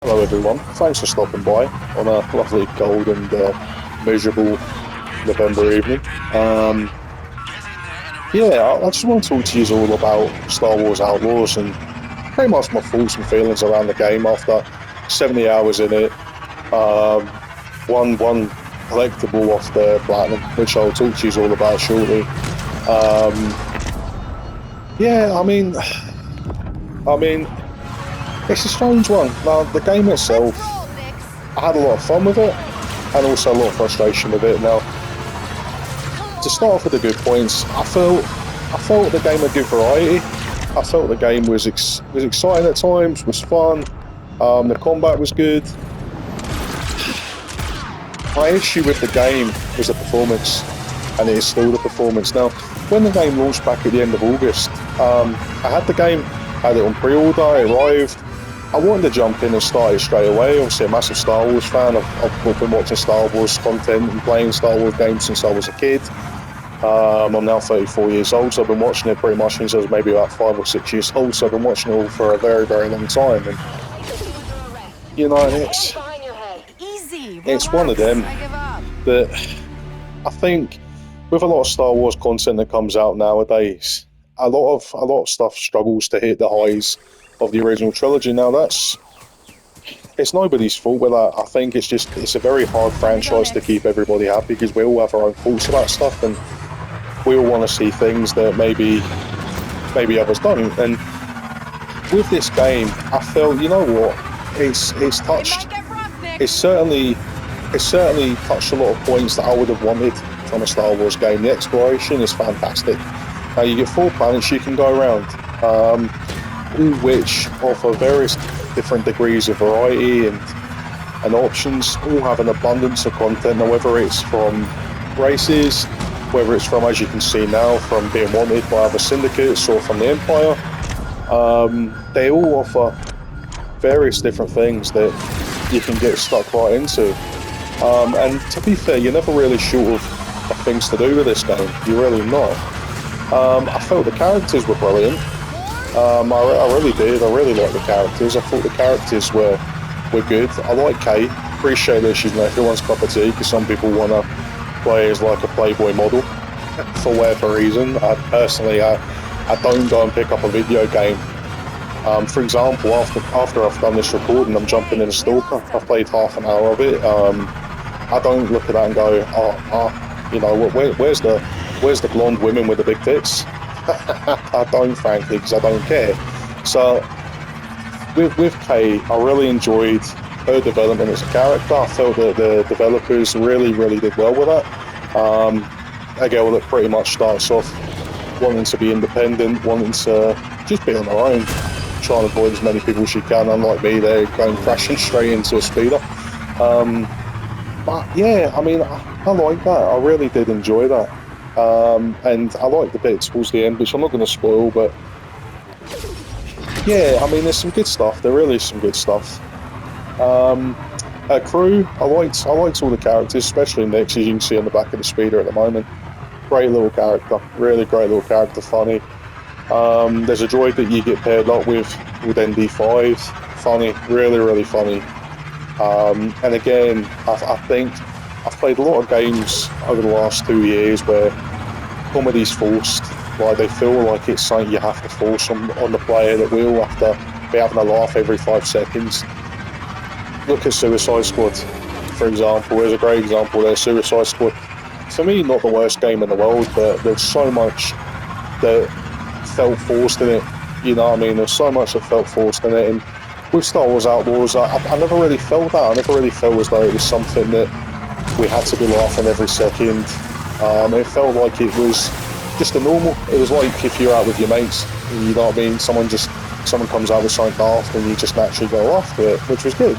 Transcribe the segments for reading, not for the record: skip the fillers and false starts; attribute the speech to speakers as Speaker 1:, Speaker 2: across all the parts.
Speaker 1: Hello everyone, thanks for stopping by on a lovely cold and miserable November evening. I just want to talk to you all about Star Wars Outlaws and pretty much my thoughts and feelings around the game after 70 hours in it. One collectible off the Platinum, which I'll talk to you all about shortly. I mean, it's a strange one. Now, the game itself, I had a lot of fun with it, and also a lot of frustration with it. Now, to start off with the good points, I felt the game had good variety. I felt the game was exciting at times, was fun. The combat was good. My issue with the game was the performance, and it is still the performance. Now, when the game launched back at the end of August, I had the game, had it on pre-order, it arrived. I wanted to jump in and start it straight away. Obviously a massive Star Wars fan. I've been watching Star Wars content and playing Star Wars games since I was a kid. I'm now 34 years old, so I've been watching it pretty much since I was maybe about 5 or 6 years old, so I've been watching it all for a very, very long time. And, you know, it's one of them that I think with a lot of Star Wars content that comes out nowadays, a lot of stuff struggles to hit the highs of the original trilogy. Now it's nobody's fault with that. I think it's a very hard franchise to keep everybody happy because we all have our own thoughts about stuff and we all want to see things that maybe others don't. And with this game, I felt, you know what, it's certainly touched a lot of points that I would have wanted from a Star Wars game. The exploration is fantastic. Now you get 4 planets you can go around, all which offer various different degrees of variety and options, all have an abundance of content. Now whether it's from races, whether it's from, as you can see now, from being wanted by other syndicates or from the Empire, they all offer various different things that you can get stuck right into. And to be fair, you're never really short of things to do with this game. You're really not. I felt the characters were brilliant. I really did. I really liked the characters. I thought the characters were good. I like Kay. Appreciate that she's not everyone's cup of tea because some people want to play as like a Playboy model for whatever reason. I don't go and pick up a video game. For example, after I've done this recording, I'm jumping in a Stalker. I've played half an hour of it. I don't look at that and go, where's the blonde women with the big tits? I don't, frankly, because I don't care. So with Kay, I really enjoyed her development as a character. I felt that the developers really, really did well with that. A girl that pretty much starts off wanting to be independent, wanting to just be on her own, trying to avoid as many people as she can. Unlike me, they're going crashing straight into a speeder. But yeah, I mean, I like that. I really did enjoy that. And I like the bit towards the end, which I'm not going to spoil, but yeah, I mean, there's some good stuff. There really is some good stuff. Crew, I liked all the characters, especially Nix, as you can see on the back of the speeder at the moment. Great little character, really great little character, funny. There's a droid that you get paired up with ND5, funny, really, really funny. And again, I think I've played a lot of games over the last 2 years where comedy's forced, like they feel like it's something you have to force on the player, that we all have to be having a laugh every 5 seconds. Look at Suicide Squad, for example. There's a great example there. Suicide Squad, for me, not the worst game in the world, but there's so much that felt forced in it. You know what I mean? There's so much that felt forced in it. And with Star Wars Outlaws, I never really felt that. I never really felt as though it was something that we had to be laughing every second. It felt like it was just a normal. It was like if you're out with your mates, you know what I mean? Someone comes out with something daft and you just naturally go after it, which was good.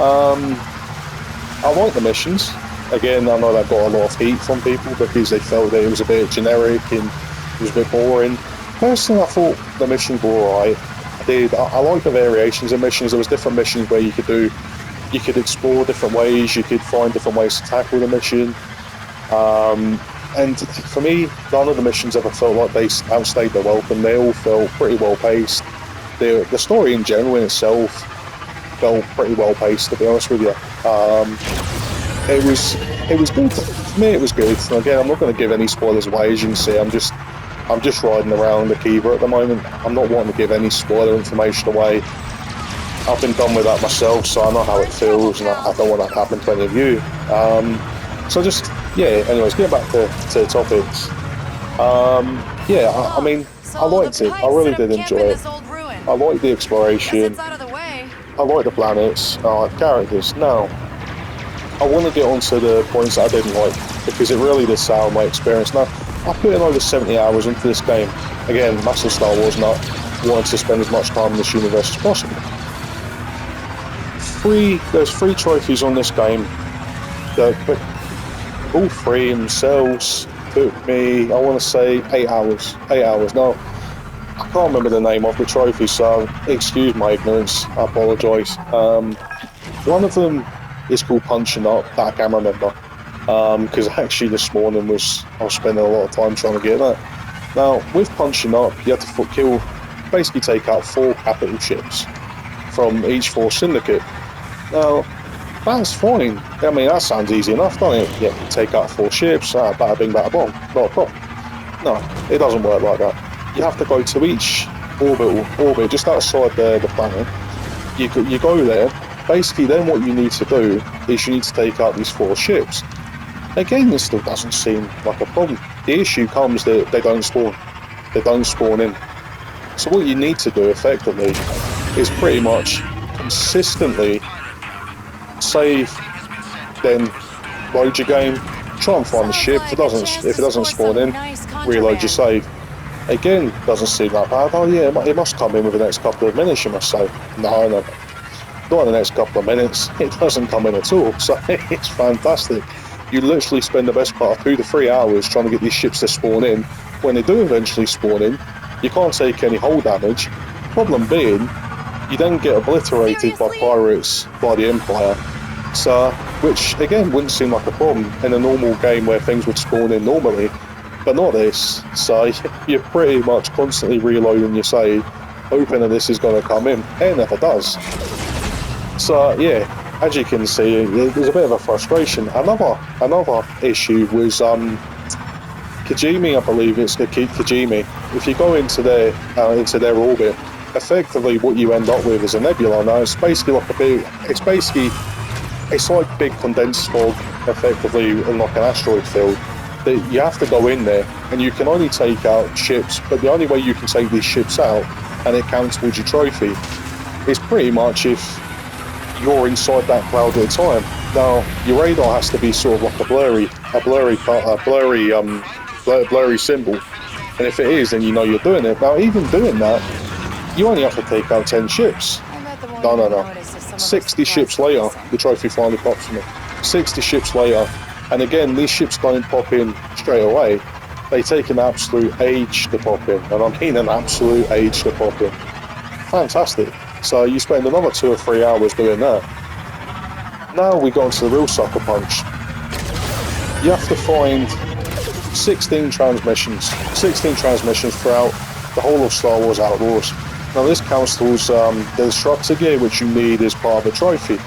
Speaker 1: I like the missions. Again, I know that got a lot of heat from people because they felt that it was a bit generic and it was a bit boring. Personally, I thought the missions were alright. I like the variations of missions. There was different missions where you could explore different ways, you could find different ways to tackle the mission. And for me, none of the missions ever felt like they outstayed their welcome. They all felt pretty well paced. The story in general in itself felt pretty well paced, to be honest with you. It was good. For me, it was good. And again, I'm not going to give any spoilers away. As you can see, I'm just riding around the Kiva at the moment. I'm not wanting to give any spoiler information away. I've been done with that myself, so I know how it feels, and I don't want that to happen to any of you. So just, yeah, anyways, getting back to the topics. Yeah, I mean, I liked it. I really did enjoy it. I liked the exploration. I like the planets. I like characters. Now, I want to get onto the points that I didn't like, because it really did sour my experience. Now, I put in over 70 hours into this game. Again, massive Star Wars nut, wanting to spend as much time in this universe as possible. There's 3 trophies on this game that all 3 themselves took me, I want to say, 8 hours. 8 hours. Now, I can't remember the name of the trophy, so excuse my ignorance, I apologise. One of them is called Punching Up, that I can remember, because actually this morning I was spending a lot of time trying to get that. Now, with Punching Up, you have to basically take out 4 capital ships from each 4 syndicate. Now, that's fine. I mean, that sounds easy enough, doesn't it? Yeah, take out 4 ships, bada bing, bada bong, not a problem. No, it doesn't work like that. You have to go to each orbit just outside the planet. You go there. Basically, then what you need to do is you need to take out these 4 ships. Again, this still doesn't seem like a problem. The issue comes that they don't spawn. They don't spawn in. So what you need to do effectively is pretty much consistently save, then load your game, try and find the ship. If it doesn't spawn in, reload your save. Again, doesn't seem that bad. Oh yeah, it must come in within the next couple of minutes, you must say. No, not in the next couple of minutes. It doesn't come in at all, so it's fantastic. You literally spend the best part of 2 to 3 hours trying to get these ships to spawn in. When they do eventually spawn in, you can't take any hull damage. Problem being, you then get obliterated by pirates, by the Empire. So, which again wouldn't seem like a problem in a normal game where things would spawn in normally, but not this. So you're pretty much constantly reloading your save, hoping that this is going to come in. It never does. So yeah, as you can see, there's a bit of a frustration. Another issue was Kijimi, I believe it's Kijimi. If you go into their orbit, effectively what you end up with is a nebula. Now it's basically like it's like big condensed fog, effectively, in like an asteroid field. That you have to go in there, and you can only take out ships, but the only way you can take these ships out and it counts towards your trophy is pretty much if you're inside that cloud at a time. Now your radar has to be sort of like a blurry symbol, and if it is, then you know you're doing it. Now even doing that, you only have to take out 10 ships. No. 60 ships later, the trophy finally pops for me. 60 ships later, and again, these ships don't pop in straight away. They take an absolute age to pop in, and I mean an absolute age to pop in. Fantastic. So you spend another 2 or 3 hours doing that. Now we go into the real sucker punch. You have to find 16 transmissions throughout the whole of Star Wars Outlaws. Now this counts towards the disruptor gear, which you need as part of the trophy.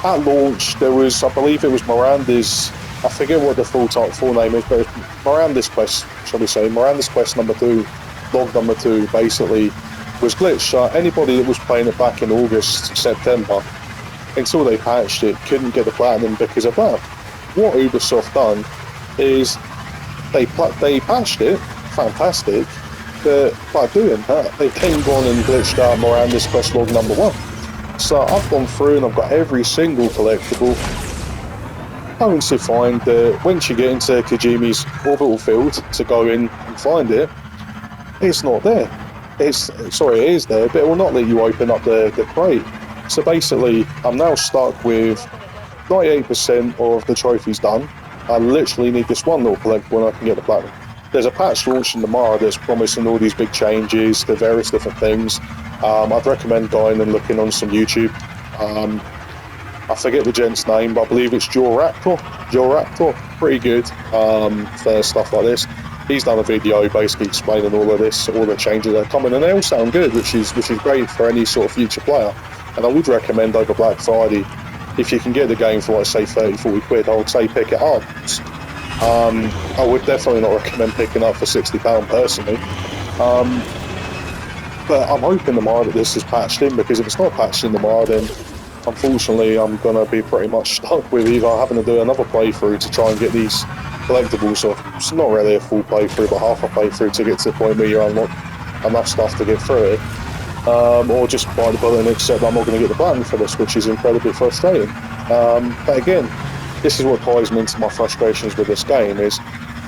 Speaker 1: At launch, there was, I believe it was Miranda's, I forget what the full name is, but Miranda's Quest, shall we say, Miranda's Quest number 2, log number 2, basically, was glitched. So anybody that was playing it back in August, September, until they patched it, couldn't get the platinum because of that. What Ubisoft done is they patched it, fantastic, but by doing that, they then gone and glitched out Miranda's Quest log number 1. So I've gone through and I've got every single collectible, having to find that once you get into Kijimi's orbital field to go in and find it, it's not there. It is there, but it will not let you open up the crate. So basically, I'm now stuck with 98% of the trophies done. I literally need this one little collectible and I can get the platinum. There's a patch launching tomorrow that's promising all these big changes to various different things. I'd recommend going and looking on some YouTube. I forget the gent's name, but I believe it's Joe Raptor. Pretty good for stuff like this. He's done a video basically explaining all of this, all the changes that are coming, and they all sound good, which is great for any sort of future player. And I would recommend over Black Friday, if you can get the game for like say 30-40 quid, I would say pick it up. I would definitely not recommend picking up for £60 personally. But I'm hoping tomorrow that this is patched in, because if it's not patched in tomorrow, then unfortunately I'm going to be pretty much stuck with either having to do another playthrough to try and get these collectibles, or it's not really a full playthrough, but half a playthrough to get to the point where you unlock enough stuff to get through it, or just buy the bullet and accept that I'm not going to get the button for this, which is incredibly frustrating. But again, this is what ties me into my frustrations with this game, is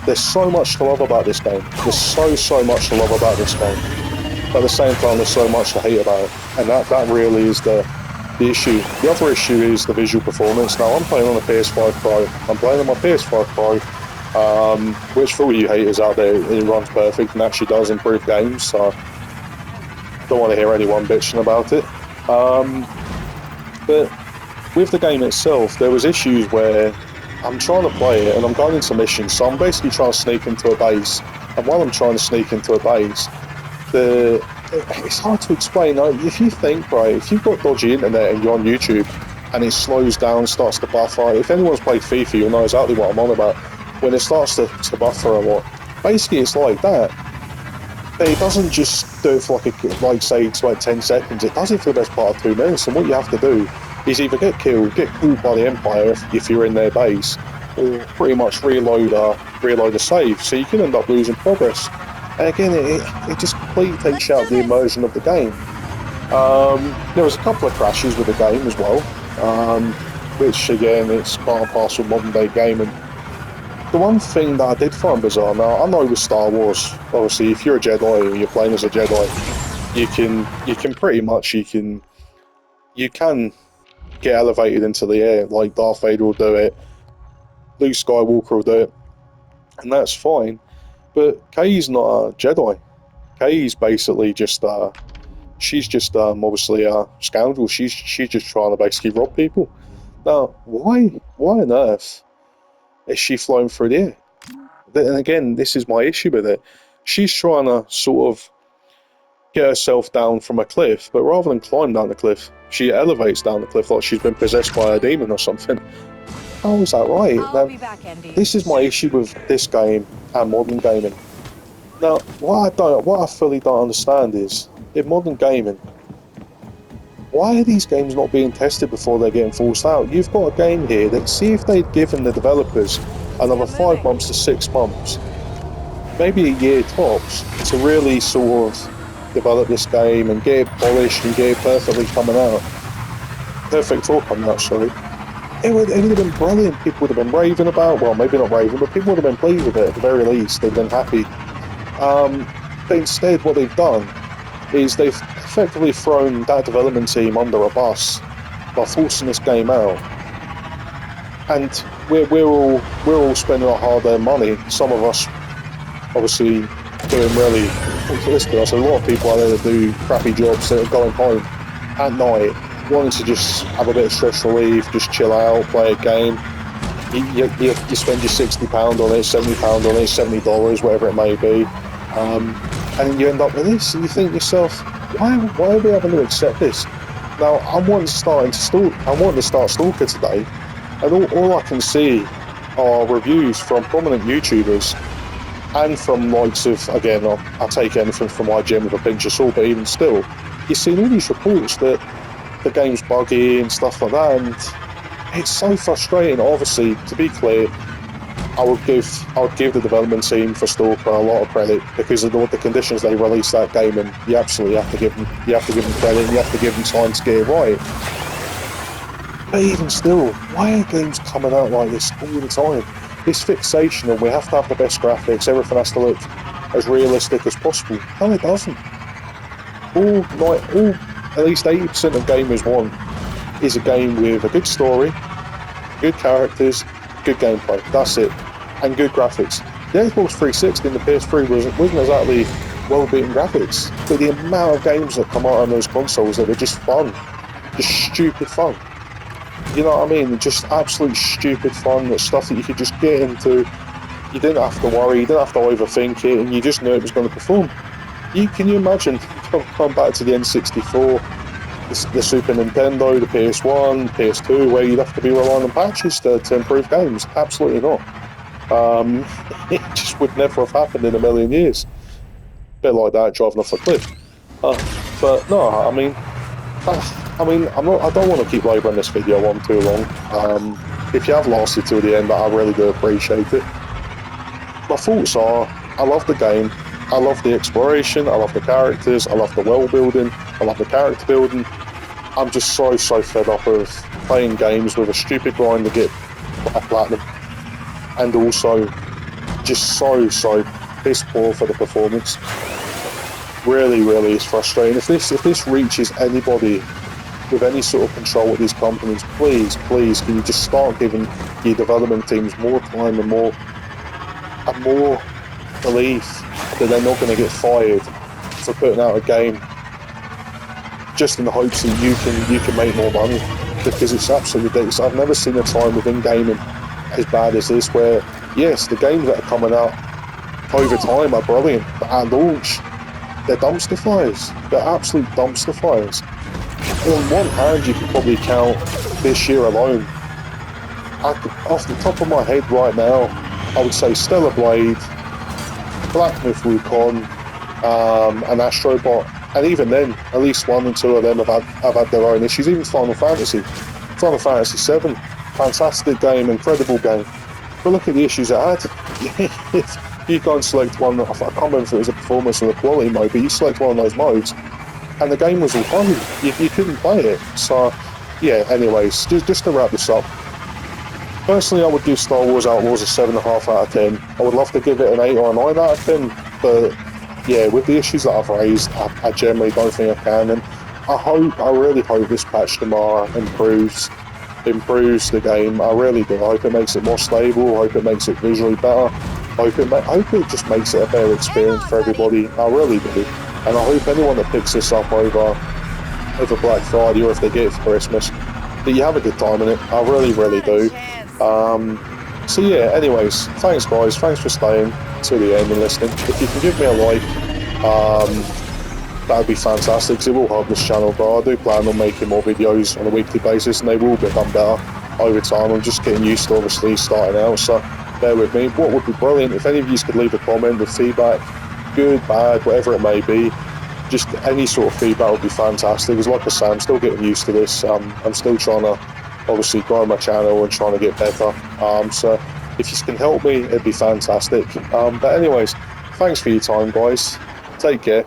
Speaker 1: there's so much to love about this game. There's so much to love about this game. But at the same time, there's so much to hate about it. And that really is the issue. The other issue is the visual performance. Now, I'm playing on a PS5 Pro. I'm playing on my PS5 Pro, which for all you haters out there, it runs perfect and actually does improve games. So I don't want to hear anyone bitching about it. But with the game itself, there was issues where I'm trying to play it and I'm going into missions. So I'm basically trying to sneak into a base. And while I'm trying to sneak into a base, it's hard to explain. If you think, right, if you've got dodgy internet and you're on YouTube and it slows down, starts to buffer, if anyone's played FIFA, you'll know exactly what I'm on about. When it starts to buffer a lot, basically it's like that. It doesn't just do it for like say it's like 10 seconds, it does it for the best part of 2 minutes, and what you have to do is either get killed by the Empire if you're in their base, or pretty much reload a save, so you can end up losing progress. And again, it just completely takes out the immersion of the game. There was a couple of crashes with the game as well, which again, it's part and parcel of modern day gaming. The one thing that I did find bizarre, now I know with Star Wars, obviously if you're a Jedi or you're playing as a Jedi, you can pretty much, you can get elevated into the air, like Darth Vader will do it, Luke Skywalker will do it, and that's fine. But Kay's not a Jedi. Kay's basically just she's just obviously a scoundrel. She's just trying to basically rob people. Now, why on earth is she flying through the air? And again, this is my issue with it. She's trying to sort of get herself down from a cliff, but rather than climb down the cliff, she elevates down the cliff like she's been possessed by a demon or something. How is that right? Now, this is my issue with this game and modern gaming. Now, what I fully don't understand is, in modern gaming, why are these games not being tested before they're getting forced out? You've got a game here that, see if they'd given the developers another 5 months to 6 months, maybe a year tops, to really sort of develop this game and get it polished and get it perfectly coming out. Perfect for coming out, sorry. It would have been brilliant. People would have been raving about, well, maybe not raving, but people would have been pleased with it at the very least. They've been happy. But instead, what they've done is they've effectively thrown that development team under a bus by forcing this game out. And we're all spending our hard-earned money. Some of us, obviously, doing really. Let's be honest, a lot of people out there that do crappy jobs that are going home at night, wanting to just have a bit of stress relief, just chill out, play a game. You spend your £60 on it, £70 on it, $70, whatever it may be, and then you end up with this, and you think to yourself, why are we having to accept this? Now, I'm wanting to start Stalker today, and all I can see are reviews from prominent YouTubers and from likes of, again, I take anything from my gym with a pinch of salt, but even still, you've seen all these reports that the game's buggy and stuff like that, and it's so frustrating. Obviously, to be clear, I would give the development team for Stalker a lot of credit because of the conditions they released that game, and you absolutely have to give them credit, and you have to give them time to get it right. But even still, why are games coming out like this all the time? This fixation on we have to have the best graphics, everything has to look as realistic as possible. No, it doesn't. All at least 80% of gamers want is a game with a good story, good characters, good gameplay. That's it, and good graphics. The Xbox 360 and the PS3 wasn't exactly well-beaten graphics, but the amount of games that come out on those consoles that are just fun, just stupid fun. You know what I mean? Just absolute stupid fun. That's stuff that you could just get into You didn't have to worry, you didn't have to overthink it, and you just knew it was going to perform. Can you imagine going back to the N64, the Super Nintendo, the PS1, PS2, where you'd have to be relying on patches to improve games? Absolutely not. It just would never have happened in a million years. Bit like that, driving off a cliff. But no, I mean, I don't want to keep labouring this video on too long. If you have lasted till the end, I really do appreciate it. My thoughts are, I love the game, I love the exploration, I love the characters, I love the world building, I love the character building. I'm just so fed up of playing games with a stupid grind to get a platinum, and also just so piss poor for the performance. Really is frustrating. If this reaches anybody with any sort of control at these companies, please can you just start giving your development teams more time and more belief that they're not going to get fired for putting out a game just in the hopes that you can make more money, because it's absolutely ridiculous. I've never seen a time within gaming as bad as this, where yes, the games that are coming out over time are brilliant, but at launch they're dumpster fires. They're absolute dumpster fires. On one hand, you can probably count this year alone. Off the top of my head right now, I would say Stellar Blade, Black Myth Wukong, and Astrobot. And even then, at least one and two of them have had their own issues. Even Final Fantasy VII, fantastic game, incredible game. But look at the issues it had. If you go and select one, I can't remember if it was a performance or a quality mode, but you select one of those modes, and the game was all fine. You couldn't play it. So, yeah, anyways, just to wrap this up. Personally, I would give Star Wars Outlaws a 7.5 out of 10. I would love to give it an 8 or a 9 out of 10, but yeah, with the issues that I've raised, I generally don't think I can, and I really hope this patch tomorrow improves the game. I really do. I hope it makes it more stable. I hope it makes it visually better. I hope it just makes it a better experience for everybody. I really do. And I hope anyone that picks this up over Black Friday, or if they get it for Christmas, that you have a good time in it. I really do. So yeah, anyways, thanks guys, thanks for staying to the end and listening. If you can give me a like, that would be fantastic, because it will help this channel. But I do plan on making more videos on a weekly basis, and they will become better over time. I'm just getting used to obviously starting out, so bear with me. What would be brilliant, if any of you could leave a comment with feedback, good, bad, whatever it may be. Just any sort of feedback would be fantastic, because like I say, I'm still getting used to this. I'm still trying to obviously grow my channel and trying to get better. So if you can help me, it'd be fantastic. But anyways, thanks for your time guys. Take care.